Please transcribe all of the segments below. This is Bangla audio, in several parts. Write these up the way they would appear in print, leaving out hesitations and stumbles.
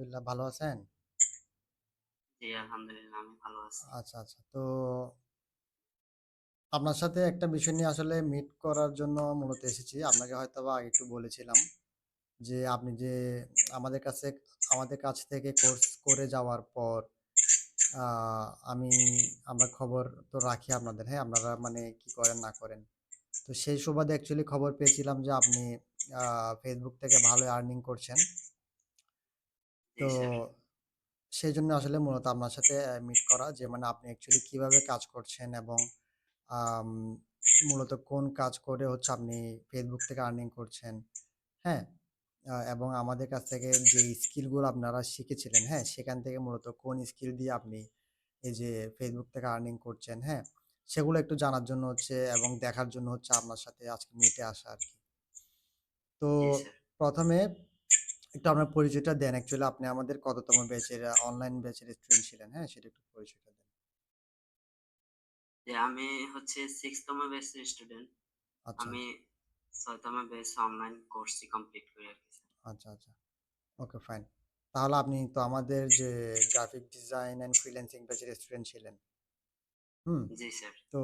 আলহামদুলিল্লাহ, ভালো আছেন? জি, আলহামদুলিল্লাহ আমি ভালো আছি। আচ্ছা, আচ্ছা। তো আপনার সাথে একটা বিষয় নিয়ে আসলে মিট করার জন্য মূলত এসেছি। আপনাকে হয়তোবা আগে একটু বলেছিলাম যে, আপনি যে আমাদের কাছ থেকে কোর্স করে যাওয়ার পর আ আমি আমরা খবর তো রাখি আপনাদের, হ্যাঁ? আপনারা মানে কি করেন না করেন। তো সেই সুবাদে অ্যাকচুয়ালি খবর পেয়েছিলাম যে আপনি আ Facebook থেকে ভালোই আর্নিং করছেন। জি তো স্যার, সেজন্য আসলে মূলত আপনার সাথে মিট করা যে মানে আপনি অ্যাকচুয়ালি কিভাবে কাজ করছেন এবং আম মূলত কোন কাজ করে হচ্ছে আপনি Facebook থেকে আর্নিং করছেন, হ্যাঁ? এবং আমাদের কাছ থেকে যে স্কিল গুলো আপনারা শিখেছিলেন, হ্যাঁ? সেখান থেকে মূলত কোন স্কিল দিয়ে আপনি এই যে Facebook থেকে আর্নিং করছেন, হ্যাঁ? সেগুলো একটু জানার জন্য হচ্ছে এবং দেখার জন্য হচ্ছে আপনার সাথে আজকে মিটে আসা আরকি। তো জি স্যার। ১ম এ একটু আপনার পরিচয়টা দেন। অ্যাকচুয়ালি আপনি আমাদের কততম ব্যাচের অনলাইন ব্যাচের স্টুডেন্ট ছিলেন, হ্যাঁ? সেটা একটু পরিচয়টা দেন। যে আমি হচ্ছে 6th তম ব্যাচের স্টুডেন্ট। আচ্ছা, আমি ৬th তম ব্যাচ অনলাইন কোর্সটি কমপ্লিট করি আরকি স্যার। আচ্ছা, আচ্ছা। ওকে, ফাইন। তাহলে আপনি তো আমাদের যে গ্রাফিক ডিজাইন অ্যান্ড ফ্রিল্যান্সিং ব্যাচের স্টুডেন্ট ছিলেন। হুম? জি স্যার। তো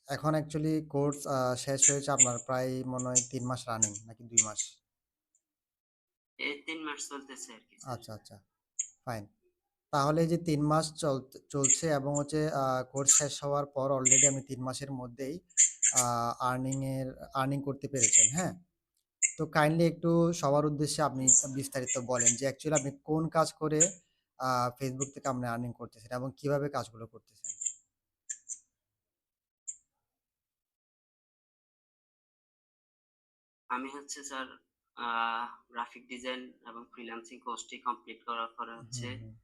এখন অ্যাকচুয়ালি কোর্স শেষ হয়েছে আপনার প্রায় মনে হয় ৩ মাস রানিং নাকি ২ মাস? এই ৩ মাস চলতেছে আরকি স্যার। আচ্ছা, আচ্ছা, ফাইন। তাহলে এই যে ৩ মাস চলছে এবং হচ্ছে কোর্স শেষ হওয়ার পর অলরেডি আপনি ৩ মাসের মধ্যেই আ আর্নিং করতে পেরেছেন, হ্যাঁ? তো কাইন্ডলি একটু সবার উদ্দেশ্যে আপনি জি স্যার। বিস্তারিত বলেন যে অ্যাকচুয়ালি আপনি কোন কাজ করে আ Facebook থেকে আপনি আর্নিং করতেছেন এবং কিভাবে কাজগুলো করতেছেন? আমি হচ্ছে স্যার আ গ্রাফিক ডিজাইন এবং ফ্রিল্যান্সিং কোর্সটি কমপ্লিট করার পরে হচ্ছে হুম, হুম,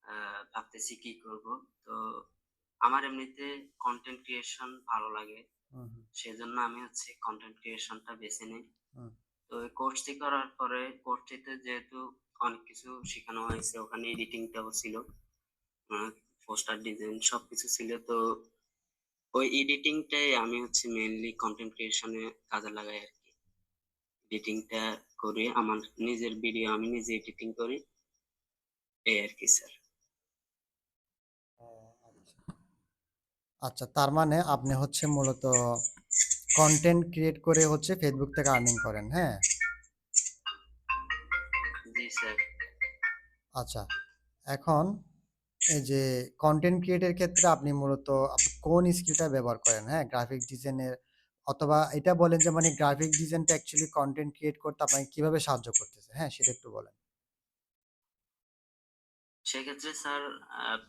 আ ভাবতেছি কি করব। তো আমার এমনিতে কনটেন্ট ক্রিয়েশন ভালো লাগে। হুম, হুম, সেজন্য আমি হচ্ছে কনটেন্ট ক্রিয়েশনটা বেছে নেই। হুম, তো এই কোর্সটি করার পরে কোর্সটিতে যেহেতু অনেক কিছু শিখানো হয়েছে, ওখানে এডিটিংটাও ছিল। আ পোস্টার ডিজাইন সবকিছু ছিল। তো ওই এডিটিংটাই আমি হচ্ছে মেইনলি কনটেন্ট ক্রিয়েশন এ কাজে লাগাই আরকি। এডিটিংটা করে আমার নিজের ভিডিও আমি নিজে এডিটিং করি। এই আরকি স্যার। ও আচ্ছা। আচ্ছা, তার মানে আপনি হচ্ছে মূলত কনটেন্ট ক্রিয়েট করে হচ্ছে Facebook থেকে আর্নিং করেন, হ্যাঁ? জি স্যার। আচ্ছা, এখন এই যে কনটেন্ট ক্রিয়েটের ক্ষেত্রে আপনি মূলত কোন স্কিলটা ব্যবহার করেন, হ্যাঁ? গ্রাফিক ডিজাইনের অথবা এটা বলেন যে মানে গ্রাফিক ডিজাইনটা অ্যাকচুয়ালি কনটেন্ট ক্রিয়েট করতে আপনাকে কিভাবে সাহায্য করতেছে? হ্যাঁ, সেটা একটু বলেন। সেক্ষেত্রে স্যার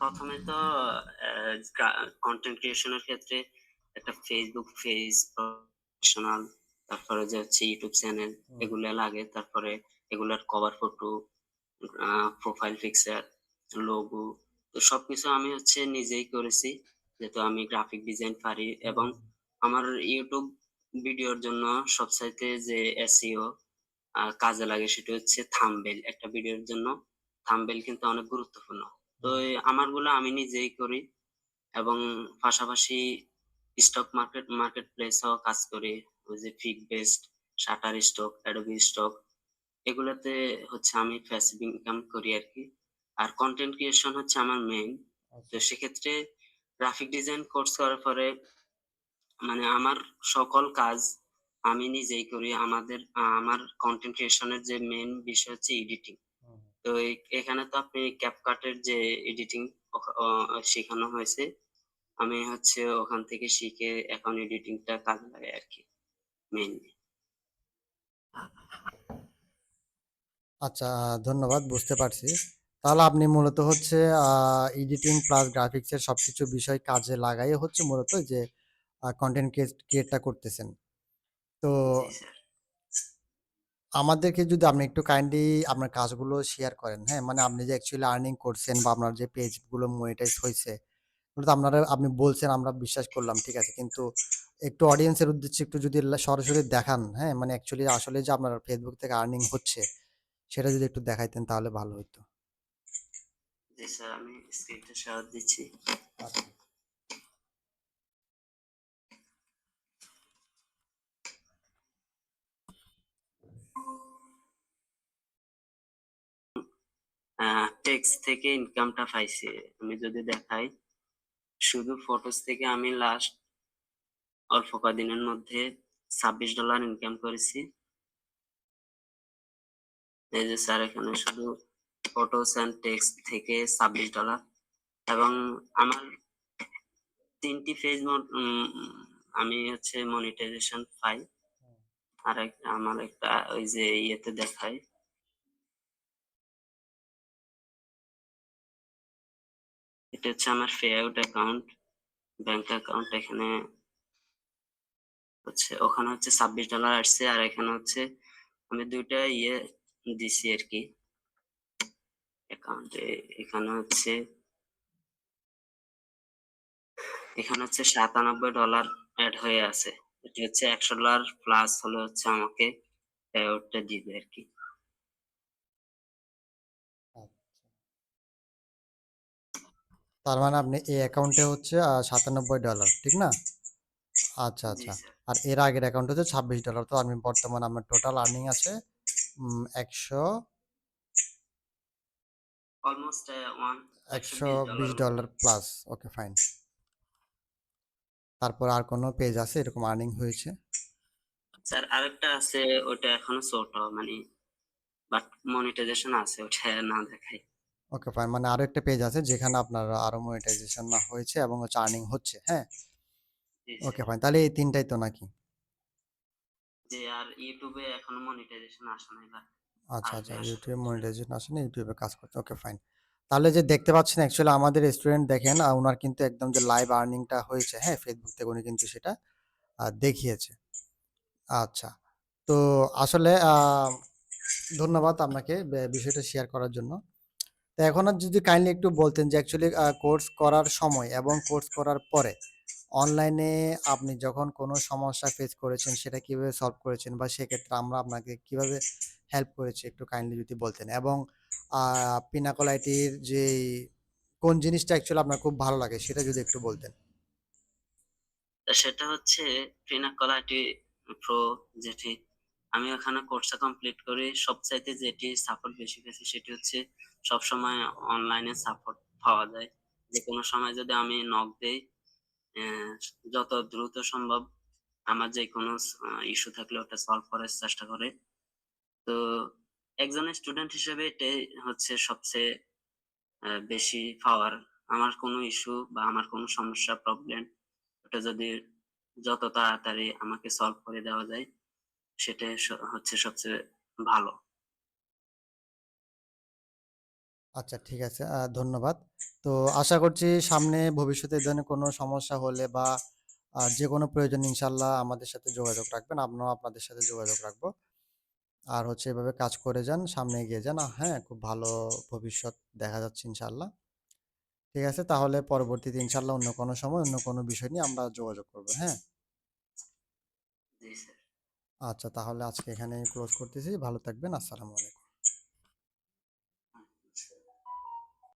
১ম এ তো অ্যা গ্রা কনটেন্ট ক্রিয়েশন এর ক্ষেত্রে একটা Facebook পেজ, প্রফেশনাল, তারপরে যে হচ্ছে YouTube চ্যানেল হুম, এগুলা লাগে। তারপরে এগুলার কভার ফটো, আ প্রোফাইল পিকচার, লোগো তো সবকিছু আমি হচ্ছে নিজেই করেছি। যেহেতু আমি গ্রাফিক ডিজাইন পারি হুম, এবং হুম, আমার YouTube ভিডিওর জন্য সবচাইতে যে SEO কাজে লাগে সেটা হচ্ছে থাম্বনেইল। একটা ভিডিওর জন্য থাম্বনেইল কিন্তু অনেক গুরুত্বপূর্ণ। তো হুম, আমারগুলা আমি নিজেই করি এবং পাশাপাশি স্টক মার্কেট প্লেসেও কাজ করি। ওই যে Figbest, Shutterstock, Adobe Stock এগুলাতে হচ্ছে আমি প্যাসিভ ইনকাম করি আরকি। আর কনটেন্ট ক্রিয়েশন হচ্ছে আমার মেইন। তো আচ্ছা। সেক্ষেত্রে গ্রাফিক ডিজাইন কোর্স করার পরে মানে আমার সকল কাজ আমি নিজেই করি। আমার কনটেন্ট ক্রিয়েশন এর যে মেইন বিষয় হচ্ছে এডিটিং। হুম, তো এখানে তো আপনি CapCut এর যে এডিটিং ওখ অ শেখানো হয়েছে। আমি হচ্ছে ওখান থেকে শিখে এখন এডিটিংটা কাজে লাগাই আরকি মেইনলি। আচ্ছা, ধন্যবাদ, বুঝতে পারছি। তাহলে আপনি মূলত হচ্ছে আ এডিটিং প্লাস গ্রাফিক্স এর সবকিছু বিষয় কাজে লাগাই হচ্ছে মূলত যে কনটেন্ট ক্রিয়েটটা করতেছেন। তো জি স্যার। আমাদেরকে যদি আপনি একটু কাইন্ডলি আপনার কাজগুলো শেয়ার করেন, হ্যাঁ? মানে আপনি যে অ্যাকচুয়ালি আর্নিং করছেন বা আপনার যে পেজগুলো মনিটাইজ হইছে, ওগুলো তো আপনি বলছেন আমরা বিশ্বাস করলাম, ঠিক আছে। কিন্তু একটু অডিয়েন্সের উদ্দেশ্যে একটু যদি সরাসরি দেখান, হ্যাঁ? মানে অ্যাকচুয়ালি আসলে যে আপনার Facebook থেকে আর্নিং হচ্ছে, সেটা যদি একটু দেখাইতেন তাহলে ভালো হইতো। জি স্যার, আমি স্ক্রিনটা শেয়ার দিচ্ছি। আচ্ছা। টেক্সট থেকে ইনকামটা পাইছি। আমি যদি দেখাই, শুধু ফটোস থেকে আমি লাস্ট অল্প কদিনের মধ্যে $26 ইনকাম করেছি। এই যে স্যার, এখানে শুধু ফটোস এন্ড টেক্সট থেকে $26, এবং আমার 3টি পেজ আমি হচ্ছে মনিটাইজেশন পাই। আর আমার একটা ওই যে ইয়েতে দেখায়, এটা হচ্ছে আমার pay out account, bank account. এখানে হচ্ছে, ওখানে হচ্ছে $26 আসছে, আর এখানে হচ্ছে আমি দুইটা ইয়ে দিছি আর কি অ্যাকাউন্টে। এখানে হচ্ছে $97 অ্যাড হয়ে আছে। এটা হচ্ছে $100 প্লাস হলে হচ্ছে আমাকে পে আউটটা দিবে আর কি। তার মানে আপনি এই অ্যাকাউন্টে হচ্ছে $97, ঠিক না? আচ্ছা, জি আচ্ছা। স্যার। আর এর আগের অ্যাকাউন্ট হচ্ছে $26। তো আমি বর্তমানে আপনার টোটাল আর্নিং আছে ১০০ অলমোস্ট $120 মতো। $120 প্লাস। ওকে, ফাইন। তারপর আর কোনো পেজ আছে এরকম আর্নিং হয়েছে? স্যার আরেকটা আছে, ওটা এখনো ছোট, মানে বাট মনিটাইজেশন আছে, ওটা না দেখাই। ওকে, ফাইন। মানে আরো একটা পেজ আছে যেখানে আপনার আরো মনিটাইজেশন হয়েছে এবং হচ্ছে আর্নিং হচ্ছে, হ্যাঁ? জি ওকে, স্যার। ফাইন। তাহলে এই ৩ টাই তো নাকি? যে আর ইউটিউবে এখনো মনিটাইজেশন আসে নাই, বাট আচ্ছা, আসবে আচ্ছা। আশা YouTube করি স্যার। মনিটাইজেশন আসেনি, YouTube এ কাজ করছে। ওকে, ফাইন। তাহলে যে দেখতে পাচ্ছেন অ্যাকচুয়ালি আমাদের স্টুডেন্ট দেখেন উনার কিন্তু একদম যে লাইভ আর্নিংটা হয়েছে, হ্যাঁ? Facebook থেকে উনি কিন্তু সেটা দেখিয়েছে। আচ্ছা। তো আসলে ধন্যবাদ আপনাকে বিষয়টা শেয়ার করার জন্য। তো এখন আর যদি কাইন্ডলি একটু বলতেন যে অ্যাকচুয়ালি কোর্স করার সময় এবং কোর্স করার পরে অনলাইনে আপনি যখন কোনো সমস্যা ফেস করেছেন সেটা কিভাবে সলভ করেছেন বা সেক্ষেত্রে আমরা আপনাকে কিভাবে হেল্প করেছি একটু কাইন্ডলি যদি বলতেন, এবং পিনাকল আইটির যেই কোন জিনিসটা অ্যাকচুয়ালি আপনার খুব ভালো লাগে সেটা যদি একটু বলতেন? তা সেটা হচ্ছে পিনাকোলাটি প্রো, যেটি আমি ওখানে কোর্সটা কমপ্লিট করি। সবচাইতে যেটি সাপোর্ট বেশি পেয়েছি সেটি হচ্ছে সবসময় অনলাইনে সাপোর্ট পাওয়া যায়। যে কোনো সময় যদি আমি নক দেই, আহ, যত দ্রুত সম্ভব আমার যে কোনো ইস্যু থাকলে ওটা সলভ করার চেষ্টা করে। তো একজন স্টুডেন্ট হিসেবে এটাই হচ্ছে সবচেয়ে বেশি পাওয়ার। আমার কোনো ইস্যু বা আমার কোনো সমস্যা, প্রবলেম, ওটা যদি যত তাড়াতাড়ি আমাকে সলভ করে দেওয়া যায়, সেটাই হচ্ছে সবচেয়ে ভালো। আচ্ছা, ঠিক আছে। ধন্যবাদ। তো আশা করছি সামনে ভবিষ্যতে এই ধরনের কোনো সমস্যা হলে বা যেকোনো প্রয়োজনে ইনশাআল্লাহ আমাদের সাথে যোগাযোগ রাখবেন। আমরাও আপনাদের সাথে যোগাযোগ রাখবো। আর হচ্ছে এভাবে কাজ করে যান, সামনে এগিয়ে যান। হ্যাঁ, খুব ভালো ভবিষ্যৎ দেখা যাচ্ছে ইনশাআল্লাহ। ঠিক আছে? তাহলে পরবর্তীতে ইনশাআল্লাহ অন্য কোনো সময় অন্য কোনো বিষয় নিয়ে আমরা যোগাযোগ করব। হ্যাঁ? জি স্যার। আচ্ছা, তাহলে আজকে এখানেই ক্লোজ করতেছি। ভালো থাকবেন। আসসালামু আলাইকুম।